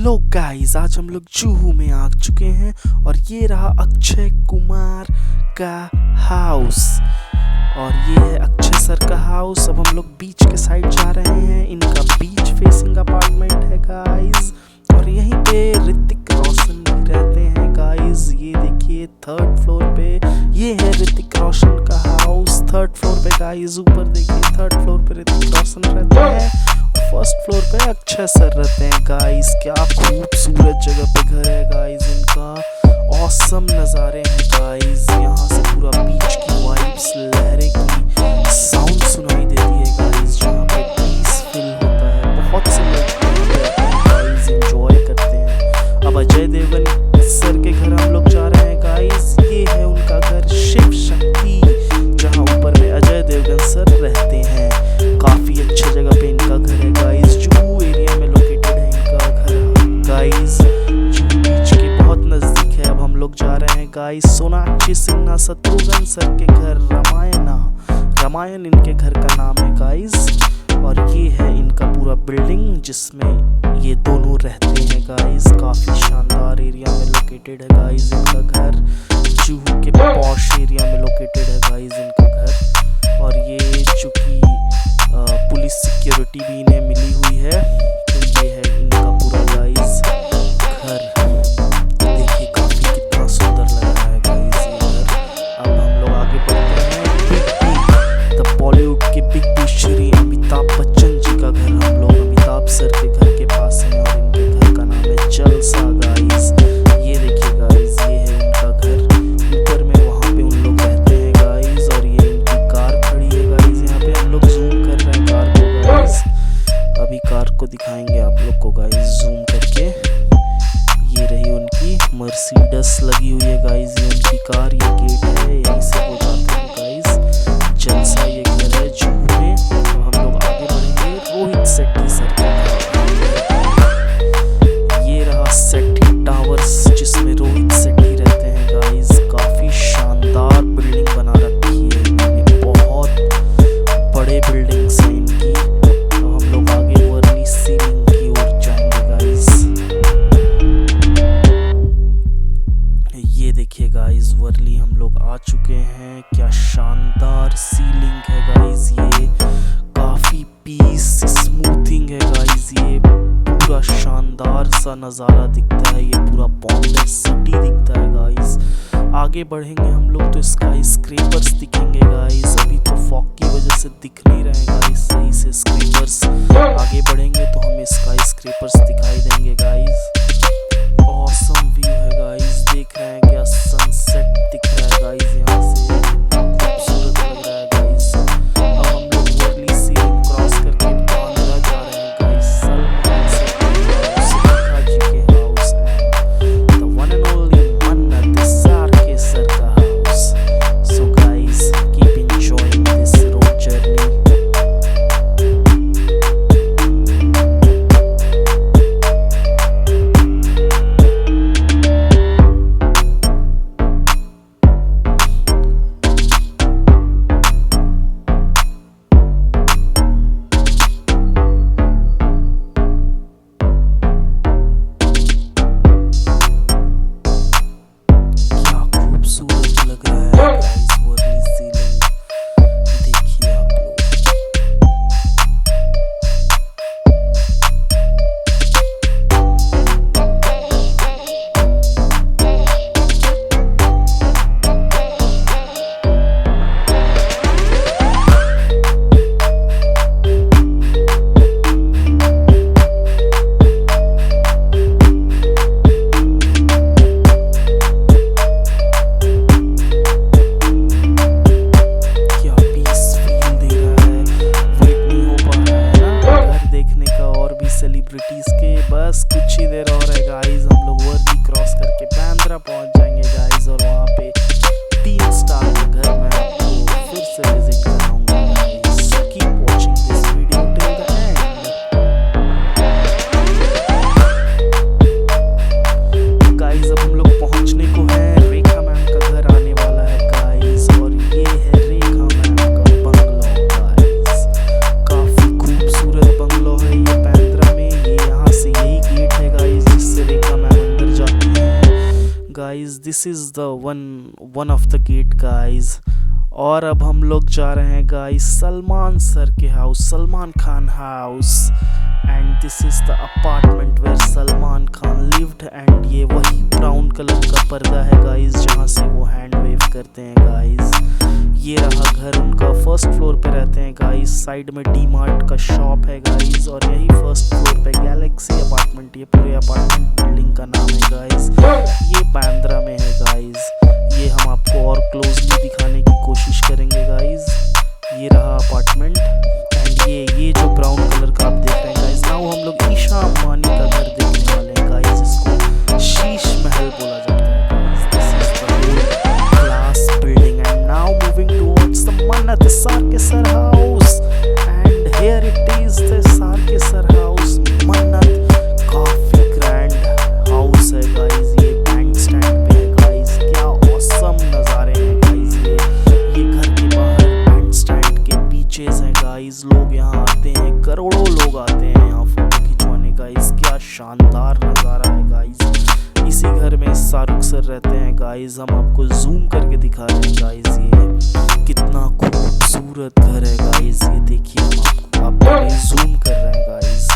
Hello guys, आज हम लोग जुहू में आ चुके हैं और ये रहा अक्षय कुमार का हाउस और ये है अक्षय सर का हाउस। अब हम लोग बीच के साइड जा रहे हैं। इनका बीच फेसिंग अपार्टमेंट है गाइस और यहीं पे ऋतिक रोशन भी रहते हैं गाइस। ये देखिए थर्ड फ्लोर पे ये है ऋतिक रोशन का हाउस, थर्ड फ्लोर पे गाइस। ऊपर देखिए थर्ड फ्लोर पे ऋतिक रोशन रहते हैं, फर्स्ट फ्लोर पे अक्षय सर रहते हैं गाइस। क्या खूबसूरत जगह पे घर है गाइस इनका, ऑसम नज़ारे हैं गाइस। यहाँ से पूरा बीच की वाइब्स, लहरें की साउंड सुनाई देती है गाइस, जहाँ पे पीस फील होता है। बहुत से लोग गाइस एंजॉय करते हैं। अब अजय देवगन सर के घर हम लोग जा रहे हैं गाइस। ये है उनका घर शिव शक्ति, जहाँ ऊपर में अजय देवगन सर रहते हैं। काफ़ी अच्छी जगह पे इनका घर है गाइस। जुहू एरिया में लोकेटेड है इनका घर गाइस, जुहू बीच के बहुत नज़दीक है। अब हम लोग जा रहे हैं गाइस सोनाक्षी सिन्हा शत्रुघ्न सर के घर, रामायण इनके घर का नाम है गाइस। और ये है इनका पूरा बिल्डिंग जिसमें ये दोनों रहते हैं गाइस। काफ़ी शानदार एरिया में लोकेटेड है गाइस इनका घर। जुहू के पॉश एरिया में लोकेटेड है गाइस इनका घर। और ये चूँकि पुलिस सिक्योरिटी भी इन्हें मिली हुई है, तो ये है इनका पूरा गाइस घर। देखिए काफ़ी कितना सुंदर लग रहा है गाइस ये घर। अब हम लोग आगे बढ़ते हैं। द बॉलीवुड के बिग श्री अमिताभ बच्चन जी का घर हम लोग अमिताभ सर के घर के पास है और इनके घर का नाम है जलसा गाइस। ये देखिए गाइस, ये है इनका घर। ऊपर में वहाँ पे उन लोग रहते हैं गाइस और ये इनकी कार खड़ी है गाइस। यहाँ पे हम लोग जूम कर रहे हैं कार को गाइस, अभी कार को दिखाएंगे आप लोग को गाइस जूम करके। ये रही उनकी मर्सिडीज लगी हुई है गाइस, ये उनकी कार, ये गेट है, यहीं से वो जाते हैं गाइस। जलसा ये घर है जुहू में। तो हम लोग आगे बढ़ेंगे। रोहित शेट्टी सर का ये रहा सेट्टी टावर्स, जिसमें रोहित शेट्टी रहते हैं गाइस। काफ़ी शानदार बिल्डिंग बना रखी है इन्होंने, बहुत बड़े बिल्डिंग्स हैं इनकी। तो हम लोग आगे वर्ली सीलिंग की ओर जाएंगे गाइस। ये देखिए गाइस वर्ली हम लोग आ चुके हैं। क्या शानदार सीलिंग है गाइस, ये काफ़ी पीस स्मूथिंग है गाइस। ये पूरा शानदार सा नज़ारा दिखता है, ये पूरा बॉम्बे सिटी दिखता है गाइस। आगे बढ़ेंगे हम लोग तो स्काई स्क्रेपर्स दिखेंगे गाइस। अभी तो फॉग की वजह से दिख नहीं रहे गाइस सही से स्क्रेपर्स। आगे बढ़ेंगे तो हमें स्काई स्क्रेपर्स दिखाई देंगे गाइस। ऑसम व्यू है गाइस, देख रहे हैं क्या सनसेट दिख रहा है गाइस यहाँ से, खूबसूरत लग रहा है गाइस। अब हम लोग वर्ली सीलिंग क्रॉस करके बांद्रा जा रहे हैं गाइस। सलमान जी के house and the one and only मन्नत सर के सर का house. So guys keep enjoying this road journey. Celebrities के बस कुछ ही देर और है गाइस, हम लोग वर्ली क्रॉस करके बांद्रा पहुंच जाएंगे गाइस। और वहाँ पे 3 स्टार का घर मैं आपको फिर से विजिट कराऊंगा guys. Keep watching this video till the end guys. अब हम लोग पहुंचने को है, रेखा मैम का घर आने वाला है गाइस। और ये है रेखा मैम का बंगलो गाइस, काफी खूबसूरत बंगलो है ये बांद्रा में। ये यहाँ से यही गेट है guys this is the one of the gate guys. और अब हम लोग जा रहे हैं गाइस सलमान सर के house, Salman Khan house. And this is the apartment where Salman Khan lived. And ये वही ब्राउन कलर का पर्दा है गाइस जहाँ से वो हैंड वेव करते हैं गाइस। ये रहा घर उनका, फर्स्ट फ्लोर पे रहते हैं गाइस। साइड में डी मार्ट का शॉप है गाइस। और यही फर्स्ट फ्लोर पे गैलेक्सी अपार्टमेंट, ये पूरे अपार्टमेंट बिल्डिंग का नाम है गाइस। ये बांद्रा में है गाइस। ये हम आपको और क्लोजली दिखाने की कोशिश करेंगे गाइस। ये रहा अपार्टमेंट। एंड ये जो ब्राउन कलर का आप देख रहे हैं गाइस, नाउ हम लोग ईशा अंबानी का घर देखने वाले हैं गाइस। इसको शीश महल बोला जाता है guys. This is the class building. And now moving towards the Mannat सारकेसर house. And here it is the सारकेसर हाउस मन्नत। काफी ग्रैंड हाउस है गाइस। ये बैंड स्टैंड पे है गाइस। क्या ऑसम नज़ारे हैं गाइस। ये घर के बाहर बैंड स्टैंड के बीचेस हैं गाइस। लोग यहाँ आते हैं, करोड़ों लोग आते हैं यहाँ फोटो खिंचवाने गाइस। क्या शानदार नज़ारा है गाइस। इसी घर में शाहरुख सर रहते हैं गाइस। हम आपको जूम करके दिखा रहे हैं गाइस। ये कितना खूबसूरत घर है गाइस। ये देखिए, हम आपको जूम कर रहे हैं गाइस।